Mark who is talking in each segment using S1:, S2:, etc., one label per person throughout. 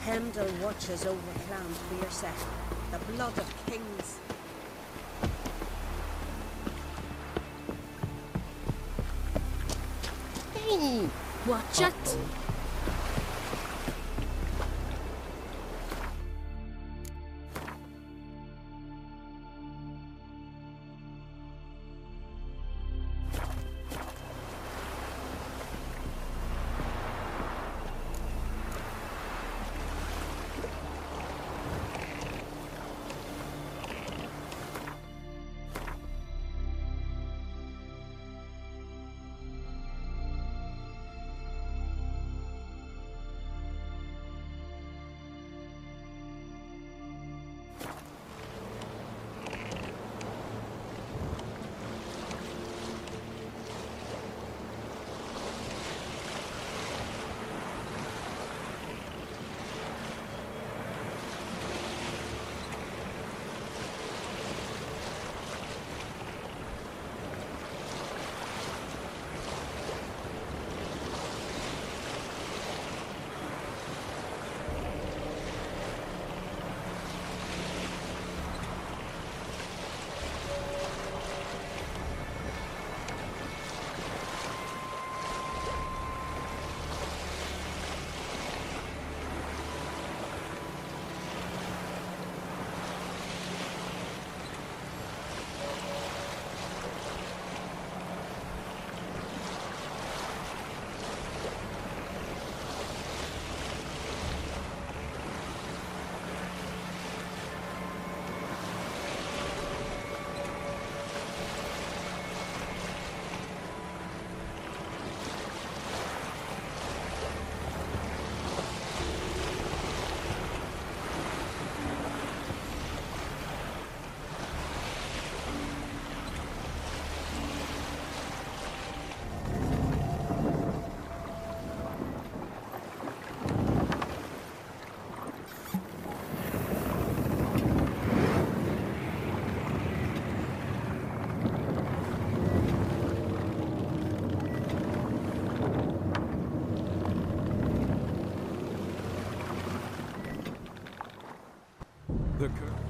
S1: Heimdall watches over the clan to be your set. The blood of kings.
S2: Hey, watch it.
S3: The curse.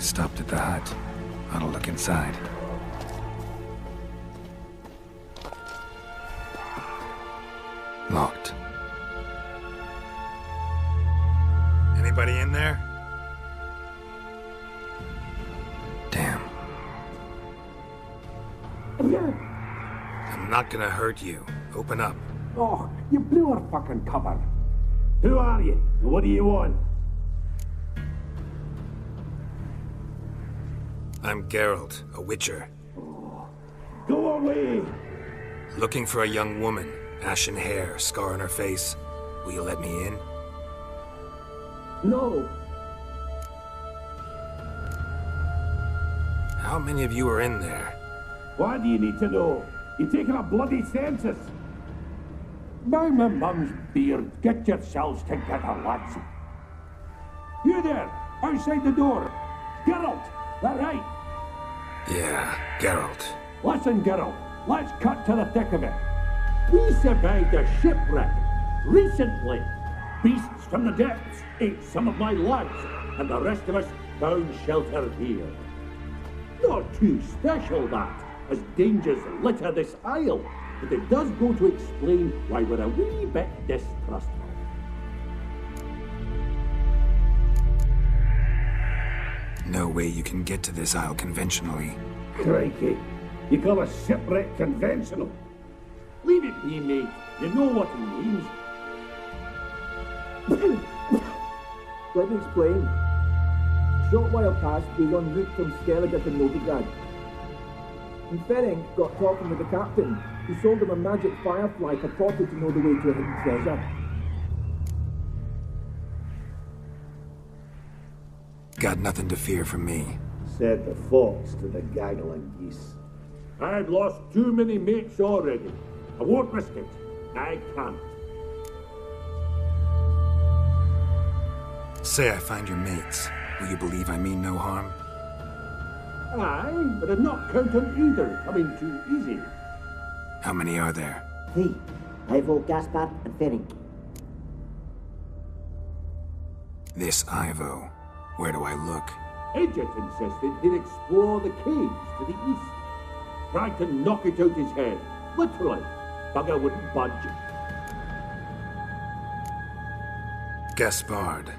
S3: stopped at the hut. Ought to look inside. Locked. Anybody in there? Damn. I'm not gonna hurt you. Open up.
S4: Oh, you blew our fucking cover. Who are you? What do you want?
S3: I'm Geralt, a witcher.
S4: Go away!
S3: Looking for a young woman. Ashen hair, scar on her face. Will you let me in?
S4: No.
S3: How many of you are in there?
S4: Why do you need to know? You're taking a bloody census. By my mum's beard, get yourselves together, lads. You there, outside the door. Geralt, that right?
S3: Yeah, Geralt.
S4: Listen, Geralt, let's cut to the thick of it. We survived a shipwreck recently. Beasts from the depths ate some of my lads, and the rest of us found shelter here. Not too special, that, as dangers litter this isle, but it does go to explain why we're a wee bit distrustful.
S3: No way you can get to this isle conventionally.
S4: Crikey, you call a shipwreck conventional? Leave it be, mate. You know what he means.
S5: Let me explain. A short while past, we were en route from Skellige to Novigrad. And Ferenc got talking with the captain, who sold him a magic firefly purported to know the way to a hidden treasure.
S3: Got nothing to fear from me.
S4: Said the fox to the gaggle of geese. I've lost too many mates already. I won't risk it. I can't.
S3: Say I find your mates. Will you believe I mean no harm?
S4: Aye, but I'm not counting either coming too easy.
S3: How many are there?
S6: 3. Ivo, Gaspard, and Ferenc.
S3: This Ivo. Where do I look?
S4: Edget insisted he'd explore the caves to the east. Tried to knock it out his head. Literally. Bugger wouldn't budge.
S3: Gaspard.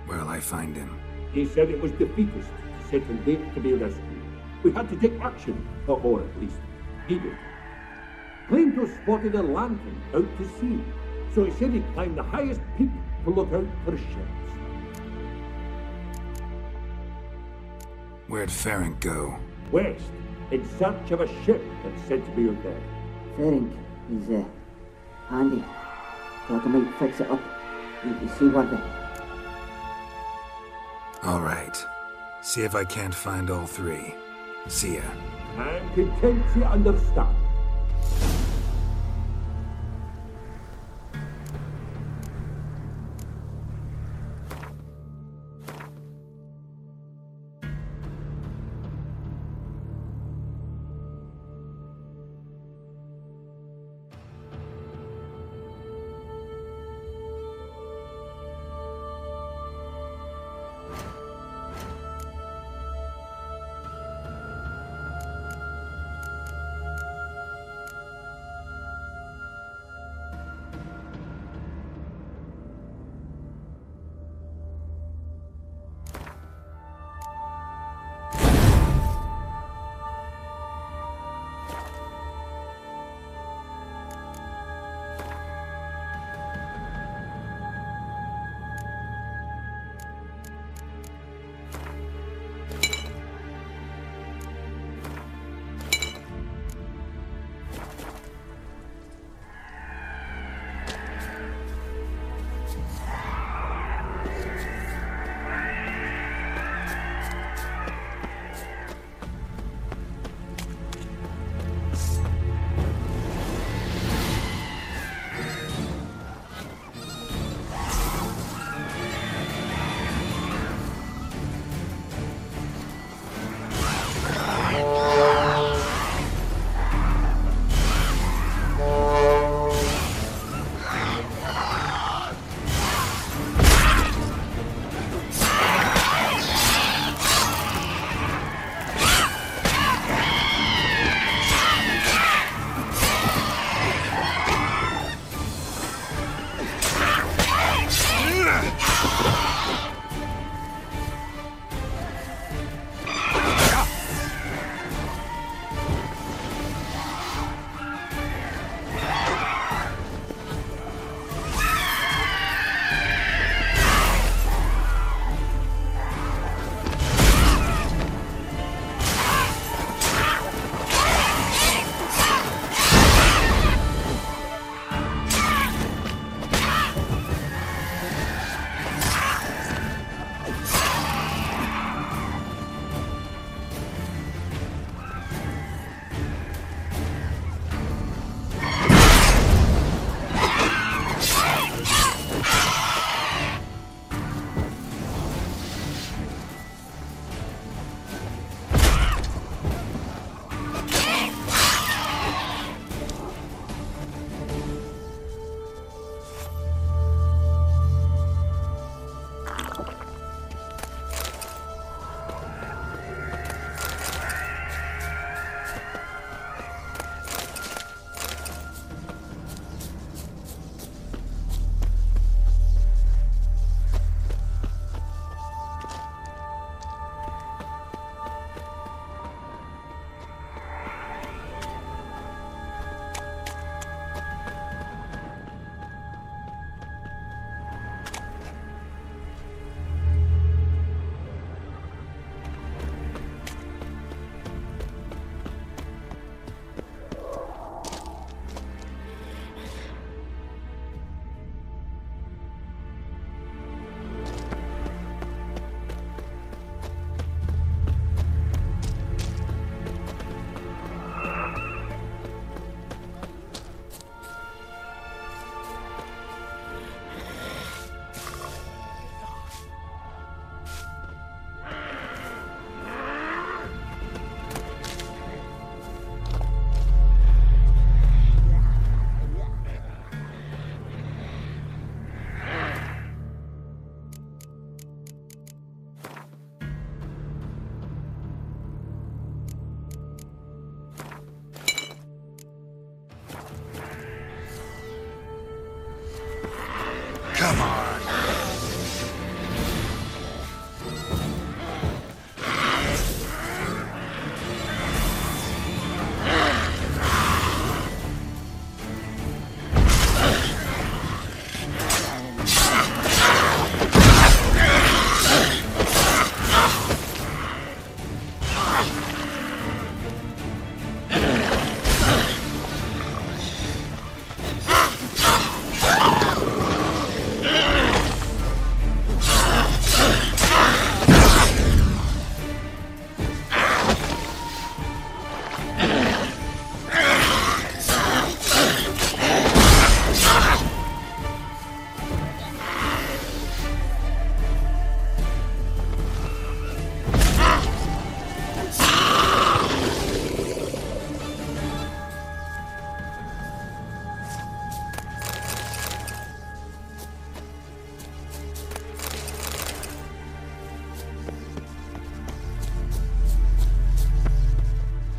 S3: Where'll I find him?
S4: He said it was defeatist, set and date to be rescued. We had to take action, or at least he did. Claimed to have spotted a lantern out to sea, so he said he'd climb the highest peak to look out for ships.
S3: Where'd Ferenc go?
S4: West, in search of a ship that's said to be out there.
S6: Ferenc is handy. Thought I might fix it up. You seaworthy.
S3: All right. See if I can't find all 3. See ya.
S4: I'm content to understand.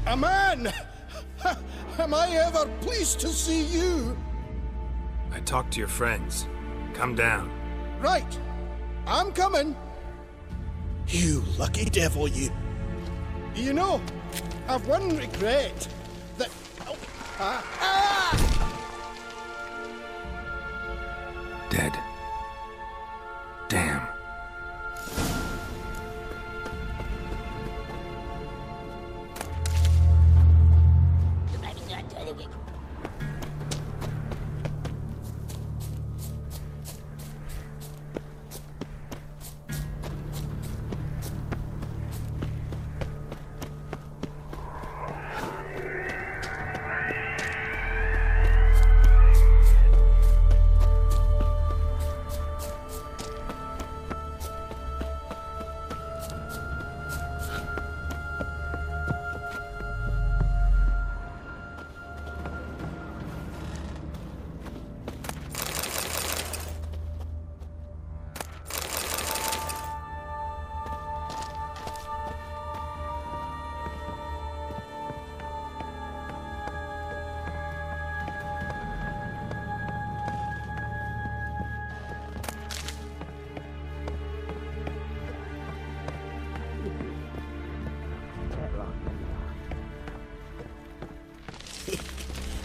S7: A man! Am I ever pleased to see you?
S3: I talked to your friends. Come down.
S7: Right. I'm coming. You lucky devil, you. You know, I've one regret. That...
S3: Dead. Damn.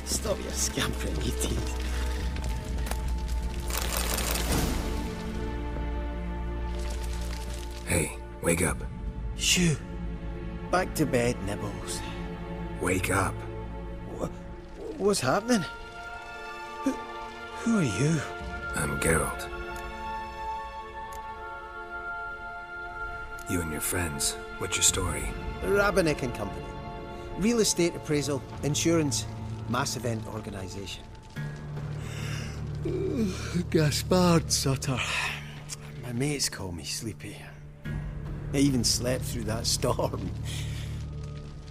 S7: Stop your scampering, you teeth.
S3: Hey, wake up.
S7: Shoo. Back to bed, Nibbles.
S3: Wake up.
S7: What's happening? Who are you?
S3: I'm Geralt. You and your friends, what's your story?
S7: Rabbinick and Company. Real estate appraisal, insurance, mass event organisation. Gaspard Sutter. My mates call me Sleepy. I even slept through that storm.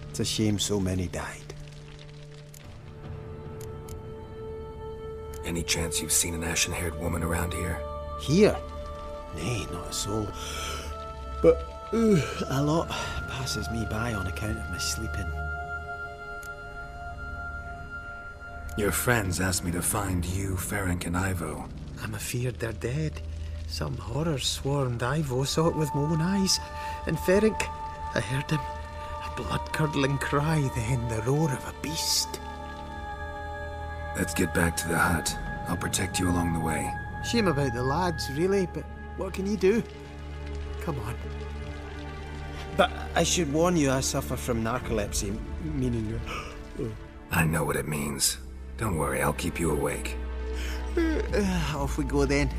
S7: It's a shame so many died.
S3: Any chance you've seen an ashen-haired woman around here?
S7: Here? Nay, not a soul. But a lot passes me by on account of my sleeping.
S3: Your friends asked me to find you, Ferenc, and Ivo.
S7: I'm afeard they're dead. Some horrors swarmed Ivo, saw it with my own eyes. And Ferenc, I heard him. A blood-curdling cry, then the roar of a beast.
S3: Let's get back to the hut. I'll protect you along the way.
S7: Shame about the lads, really, but what can you do? Come on. But I should warn you, I suffer from narcolepsy, meaning...
S3: I know what it means. Don't worry, I'll keep you awake.
S7: Off we go then.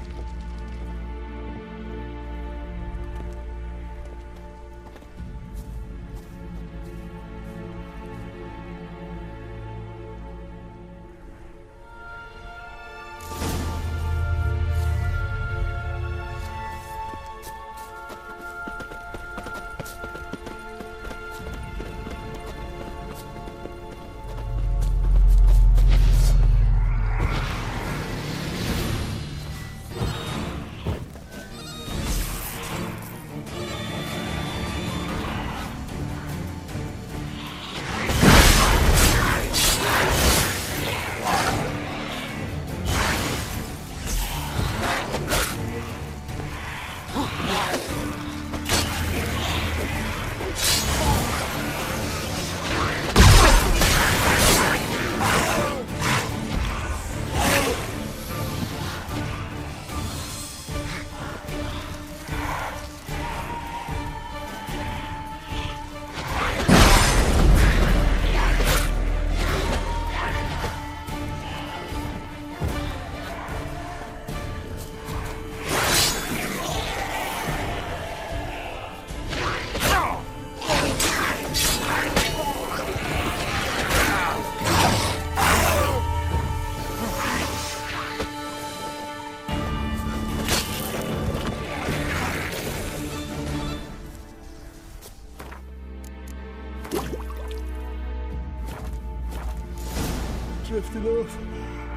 S7: Drifting off.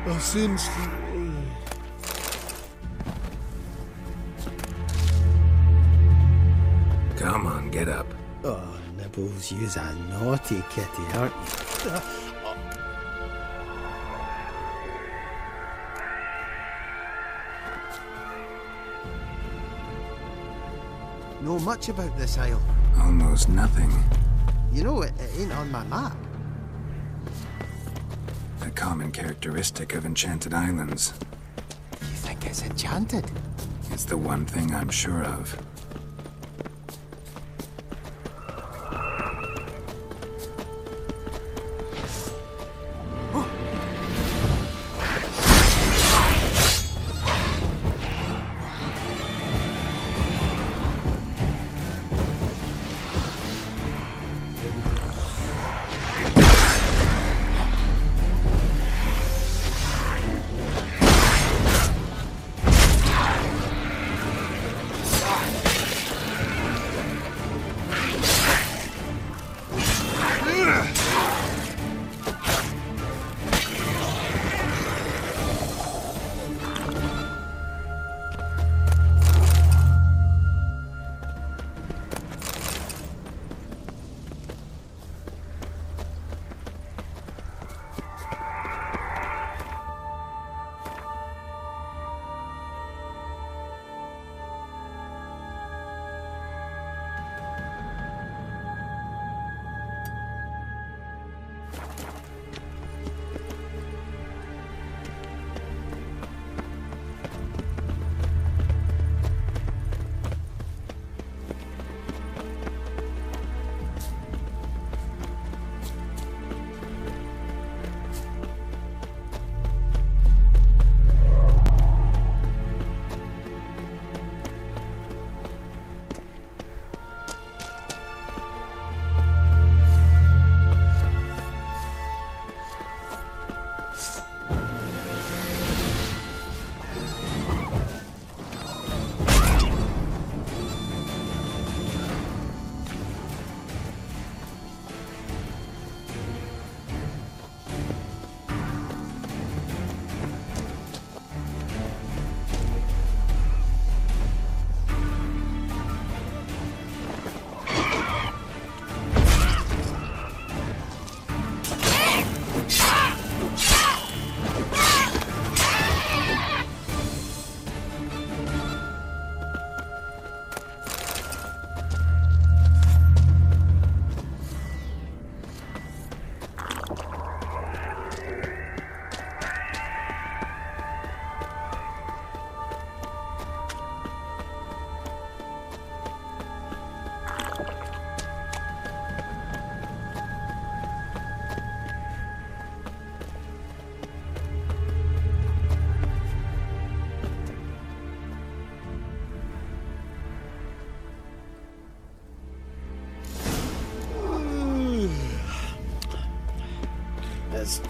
S7: I'll soon sleep.
S3: Come on, get up.
S7: Oh, suppose you's a naughty kitty, aren't you? Know much about this isle?
S3: Almost nothing.
S7: You know, it ain't on my map.
S3: A common characteristic of enchanted islands.
S7: You think it's enchanted?
S3: It's the one thing I'm sure of.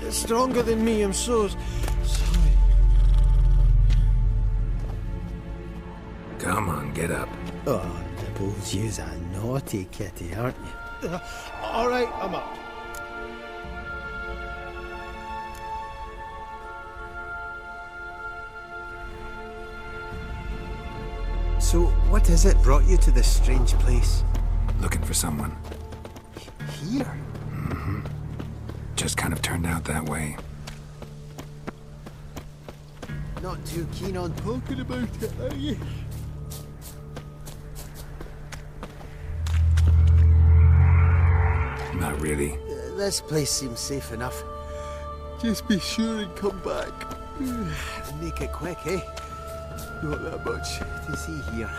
S7: It's stronger than me, I'm so sorry.
S3: Come on, get up.
S7: Oh, I suppose you's a naughty kitty, aren't you? All right, I'm up. So, what is it brought you to this strange place?
S3: Looking for someone.
S7: Here?
S3: Just kind of turned out that way.
S7: Not too keen on talking about it, are you?
S3: Not really.
S7: This place seems safe enough. Just be sure and come back. And make it quick, eh? Not that much to see here.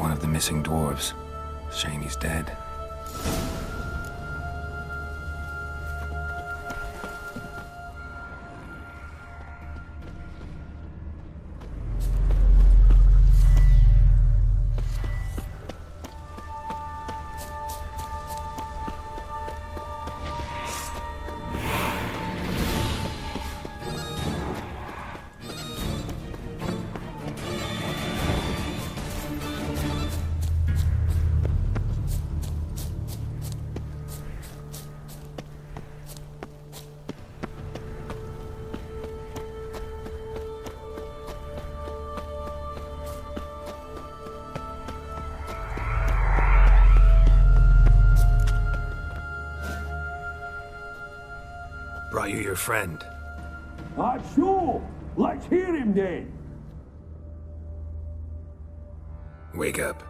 S3: one of the missing dwarves. Shame he's dead. Brought you your friend.
S4: So, let's hear him then.
S3: Wake up.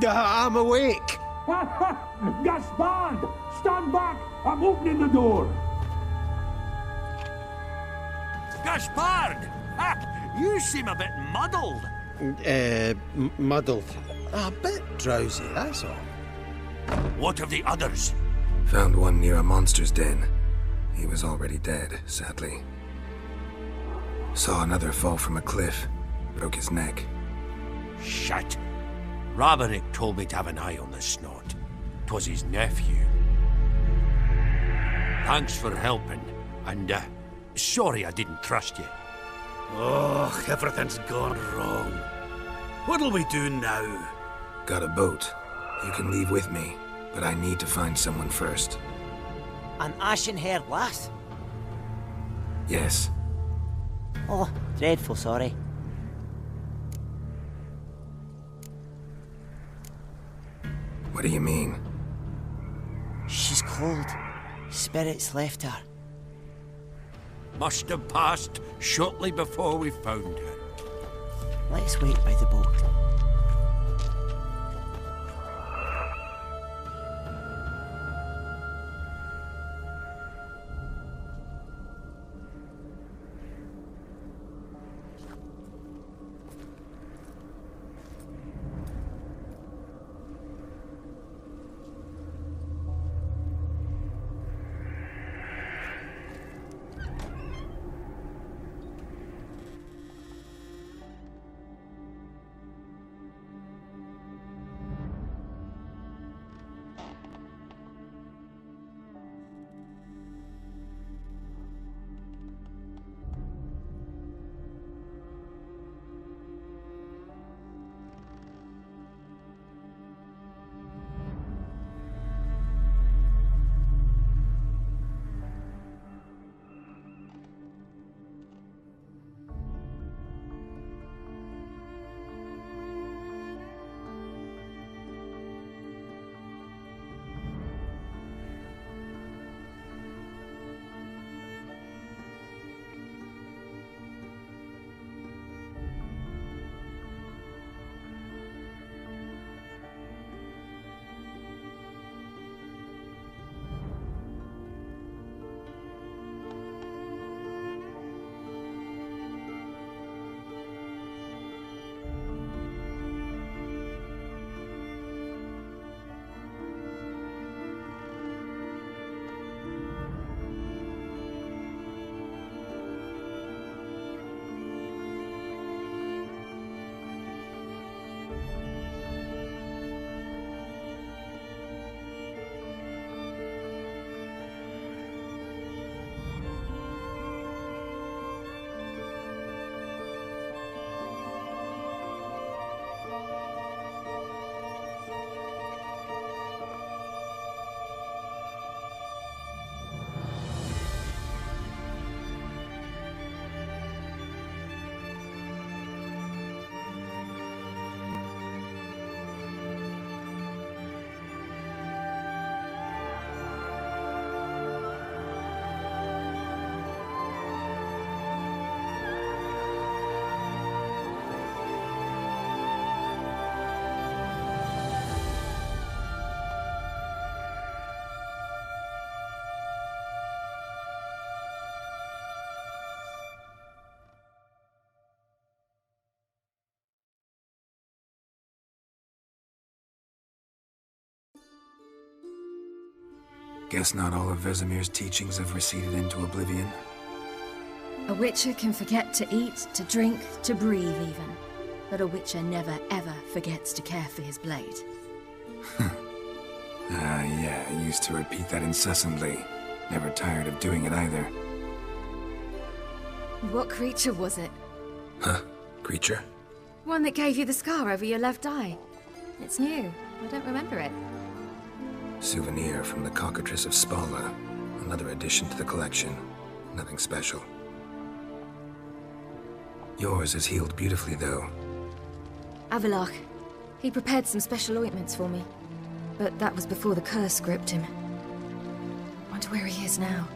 S7: I'm awake.
S4: Gaspard! Stand back! I'm opening the door!
S8: Gaspard! You seem a bit muddled.
S7: Muddled. A bit drowsy, that's all.
S8: What of the others?
S3: Found one near a monster's den. He was already dead, sadly. Saw another fall from a cliff. Broke his neck.
S8: Shit. Raverick told me to have an eye on the snot. 'Twas his nephew. Thanks for helping, and sorry I didn't trust you.
S9: Oh, everything's gone wrong. What'll we do now?
S3: Got a boat. You can leave with me, but I need to find someone first.
S10: An ashen-haired lass?
S3: Yes.
S10: Oh, dreadful sorry.
S3: What do you mean?
S10: She's cold. Spirits left her.
S8: Must have passed shortly before we found her.
S10: Let's wait by the boat.
S3: Guess not all of Vesemir's teachings have receded into oblivion.
S2: A witcher can forget to eat, to drink, to breathe even. But a witcher never ever forgets to care for his blade.
S3: Yeah, I used to repeat that incessantly. Never tired of doing it either.
S2: What creature was it?
S3: Huh? Creature?
S2: One that gave you the scar over your left eye. It's new. I don't remember it.
S3: Souvenir from the cockatrice of Spala. Another addition to the collection. Nothing special. Yours is healed beautifully, though.
S2: Avallac'h. He prepared some special ointments for me. But that was before the curse gripped him. Wonder where he is now.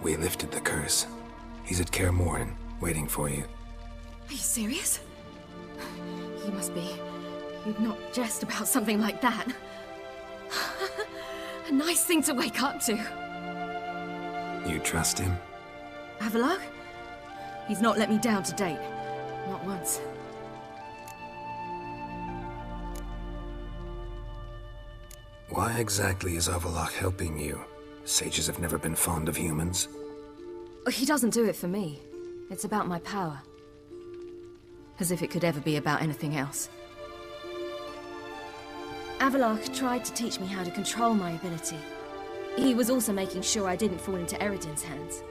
S3: We lifted the curse. He's at Kaer Morhen, waiting for you.
S2: Are you serious? You must be. You'd not jest about something like that. A nice thing to wake up to.
S3: You trust him?
S2: Avallac'h? He's not let me down to date. Not once.
S3: Why exactly is Avallac'h helping you? Sages have never been fond of humans.
S2: He doesn't do it for me. It's about my power. As if it could ever be about anything else. Avallac'h tried to teach me how to control my ability. He was also making sure I didn't fall into Eredin's hands.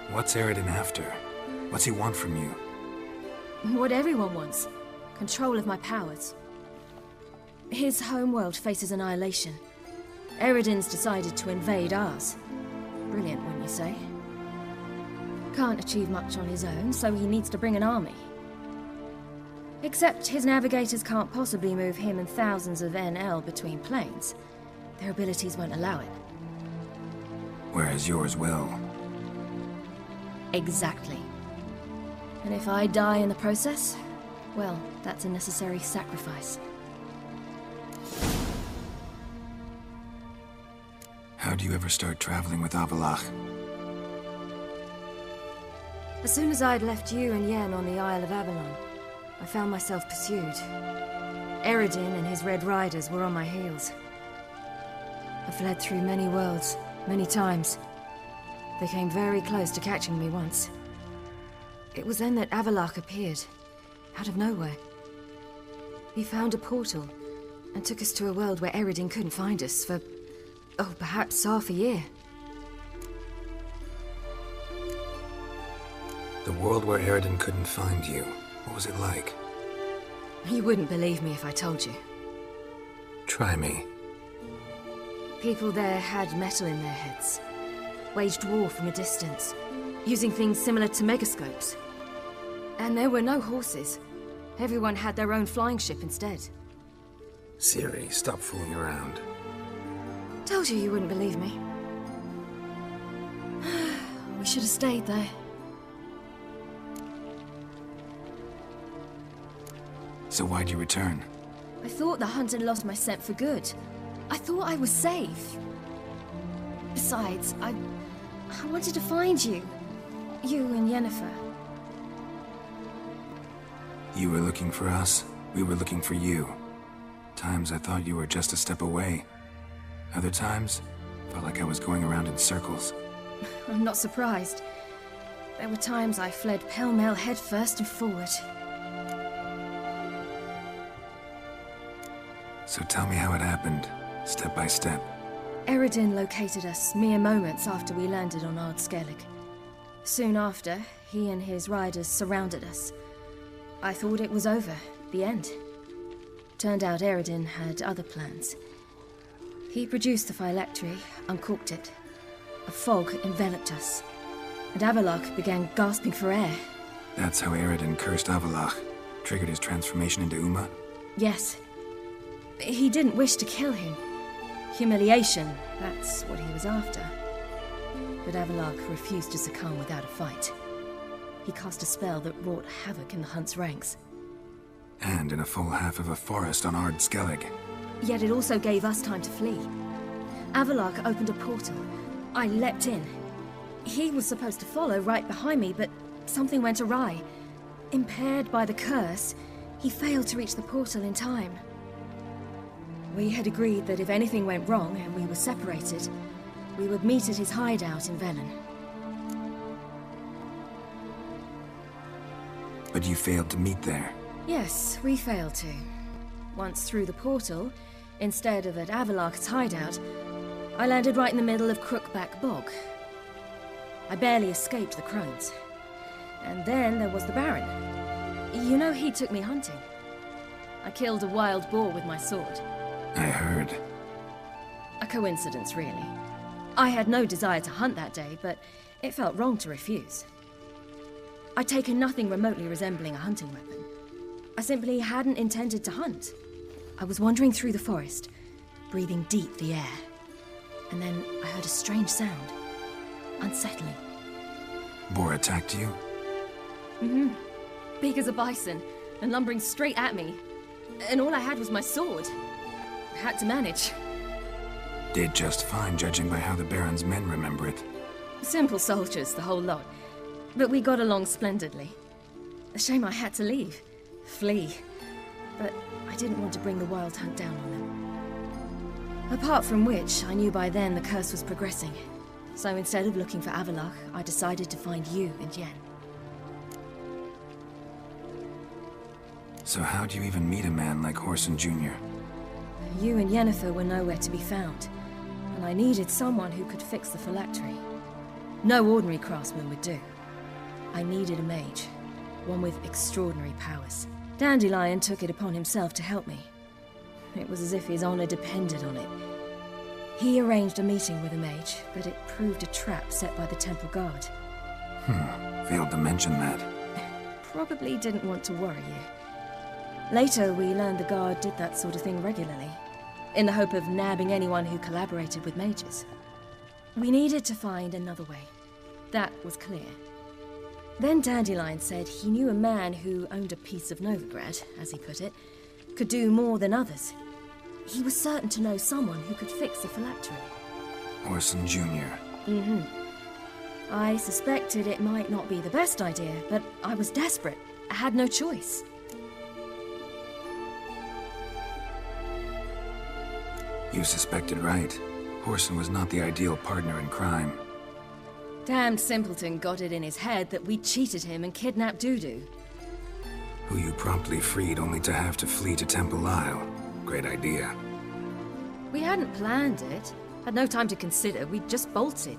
S3: What's Eredin after? What's he want from you?
S2: What everyone wants. Control of my powers. His homeworld faces annihilation. Eredin's decided to invade ours. Brilliant, wouldn't you say? Can't achieve much on his own, so he needs to bring an army. Except his navigators can't possibly move him and thousands of NL between planes. Their abilities won't allow it.
S3: Whereas yours will.
S2: Exactly. And if I die in the process, well, that's a necessary sacrifice.
S3: How do you ever start traveling with Avallac'h?
S2: As soon as I'd left you and Yen on the Isle of Avalon, I found myself pursued. Eredin and his Red Riders were on my heels. I fled through many worlds, many times. They came very close to catching me once. It was then that Avallac'h appeared, out of nowhere. He found a portal, and took us to a world where Eredin couldn't find us for, oh, perhaps half a year.
S3: The world where Eredin couldn't find you. What was it like?
S2: You wouldn't believe me if I told you.
S3: Try me.
S2: People there had metal in their heads. Waged war from a distance, using things similar to megascopes. And there were no horses. Everyone had their own flying ship instead.
S3: Ciri, stop fooling around.
S2: Told you you wouldn't believe me. We should have stayed there.
S3: So why'd you return?
S2: I thought the hunt had lost my scent for good. I thought I was safe. Besides, I wanted to find you. You and Yennefer.
S3: You were looking for us, we were looking for you. Times I thought you were just a step away. Other times, felt like I was going around in circles.
S2: I'm not surprised. There were times I fled pell-mell headfirst and forward.
S3: So tell me how it happened, step by step.
S2: Eredin located us mere moments after we landed on Islas Skellige. Soon after, he and his riders surrounded us. I thought it was over, the end. Turned out Eredin had other plans. He produced the phylactery, uncorked it. A fog enveloped us, and Avallac'h began gasping for air.
S3: That's how Eredin cursed Avallac'h, triggered his transformation into Uma?
S2: Yes. He didn't wish to kill him. Humiliation, that's what he was after. But Avallac'h refused to succumb without a fight. He cast a spell that wrought havoc in the hunt's ranks.
S3: And in a full half of a forest on Ard Skellige.
S2: Yet it also gave us time to flee. Avallac'h opened a portal. I leapt in. He was supposed to follow right behind me, but something went awry. Impaired by the curse, he failed to reach the portal in time. We had agreed that if anything went wrong and we were separated, we would meet at his hideout in Velen.
S3: But you failed to meet there.
S2: Yes, we failed to. Once through the portal, instead of at Avalok's hideout, I landed right in the middle of Crookback Bog. I barely escaped the crones. And then there was the Baron. You know, he took me hunting. I killed a wild boar with my sword.
S3: I heard.
S2: A coincidence, really. I had no desire to hunt that day, but it felt wrong to refuse. I'd taken nothing remotely resembling a hunting weapon. I simply hadn't intended to hunt. I was wandering through the forest, breathing deep the air. And then I heard a strange sound. Unsettling.
S3: Boar attacked you?
S2: Mm-hmm. Big as a bison, and lumbering straight at me. And all I had was my sword. I had to manage.
S3: Did just fine, judging by how the Baron's men remember it.
S2: Simple soldiers, the whole lot. But we got along splendidly. A shame I had to leave. Flee. But I didn't want to bring the wild hunt down on them. Apart from which, I knew by then the curse was progressing. So instead of looking for Avalok, I decided to find you and Yen.
S3: So how'd you even meet a man like Whoreson Jr.?
S2: You and Yennefer were nowhere to be found, and I needed someone who could fix the phylactery. No ordinary craftsman would do. I needed a mage, one with extraordinary powers. Dandelion took it upon himself to help me. It was as if his honor depended on it. He arranged a meeting with a mage, but it proved a trap set by the temple guard.
S3: Failed to mention that.
S2: Probably didn't want to worry you. Later, we learned the guard did that sort of thing regularly, in the hope of nabbing anyone who collaborated with mages. We needed to find another way. That was clear. Then Dandelion said he knew a man who owned a piece of Novigrad, as he put it, could do more than others. He was certain to know someone who could fix the phylactery.
S3: Whoreson Jr.
S2: Mm-hmm. I suspected it might not be the best idea, but I was desperate. I had no choice.
S3: You suspected right. Whoreson was not the ideal partner in crime.
S2: Damned simpleton got it in his head that we cheated him and kidnapped Dudu.
S3: Who you promptly freed only to have to flee to Temple Isle. Great idea.
S2: We hadn't planned it. Had no time to consider. We just bolted.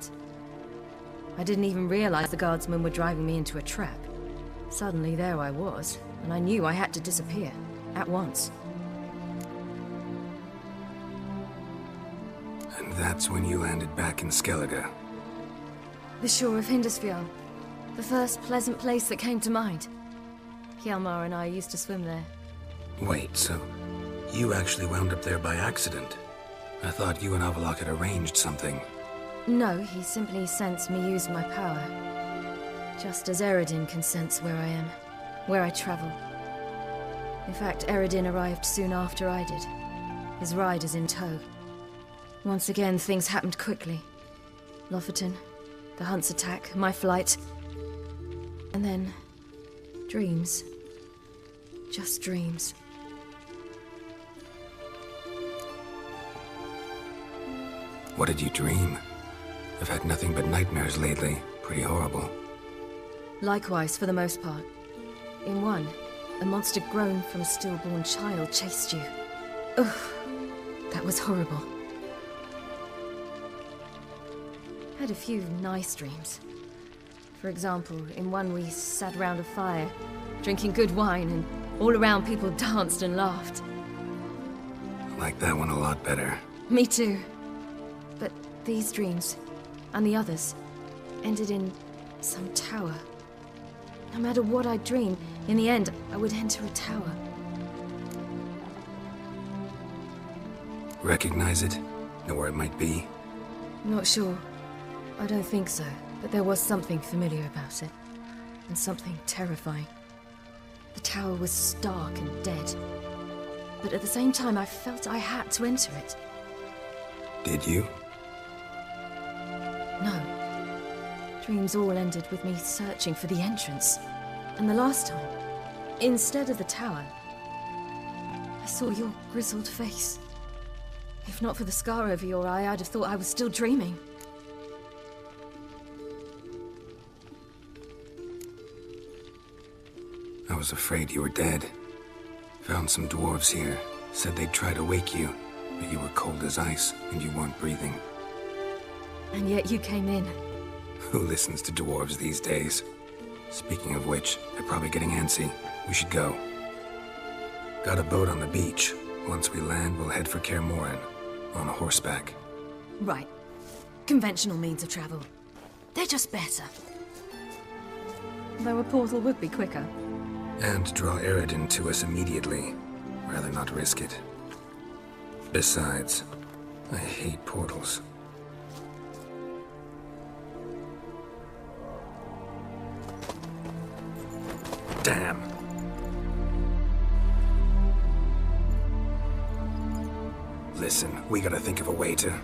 S2: I didn't even realize the guardsmen were driving me into a trap. Suddenly there I was, and I knew I had to disappear. At once.
S3: And that's when you landed back in Skellige.
S2: The shore of Hindisfjord. The first pleasant place that came to mind. Hjalmar and I used to swim there.
S3: Wait, so you actually wound up there by accident? I thought you and Avalok had arranged something.
S2: No, he simply sensed me use my power. Just as Eredin can sense where I am, where I travel. In fact, Eredin arrived soon after I did. His riders in tow. Once again, things happened quickly. Lofoten, the hunt's attack, my flight. And then, dreams. Just dreams.
S3: What did you dream? I've had nothing but nightmares lately. Pretty horrible.
S2: Likewise, for the most part. In one, a monster grown from a stillborn child chased you. Ugh, that was horrible. Had a few nice dreams. For example, in one we sat around a fire, drinking good wine, and all around people danced and laughed.
S3: I like that one a lot better.
S2: Me too. But these dreams, and the others, ended in some tower. No matter what I dream, in the end, I would enter a tower.
S3: Recognize it? Know where it might be?
S2: Not sure. I don't think so, but there was something familiar about it. And something terrifying. The tower was stark and dead. But at the same time, I felt I had to enter it.
S3: Did you?
S2: No. Dreams all ended with me searching for the entrance. And the last time, instead of the tower, I saw your grizzled face. If not for the scar over your eye, I'd have thought I was still dreaming.
S3: I was afraid you were dead. Found some dwarves here. Said they'd try to wake you, but you were cold as ice and you weren't breathing.
S2: And yet you came in.
S3: Who listens to dwarves these days? Speaking of which, they're probably getting antsy. We should go. Got a boat on the beach. Once we land, we'll head for Kaer Morhen. On horseback.
S2: Right. Conventional means of travel. They're just better. Though a portal would be quicker.
S3: And draw Eredin to us immediately. Rather not risk it. Besides, I hate portals. Damn. Listen, we gotta think of a way to...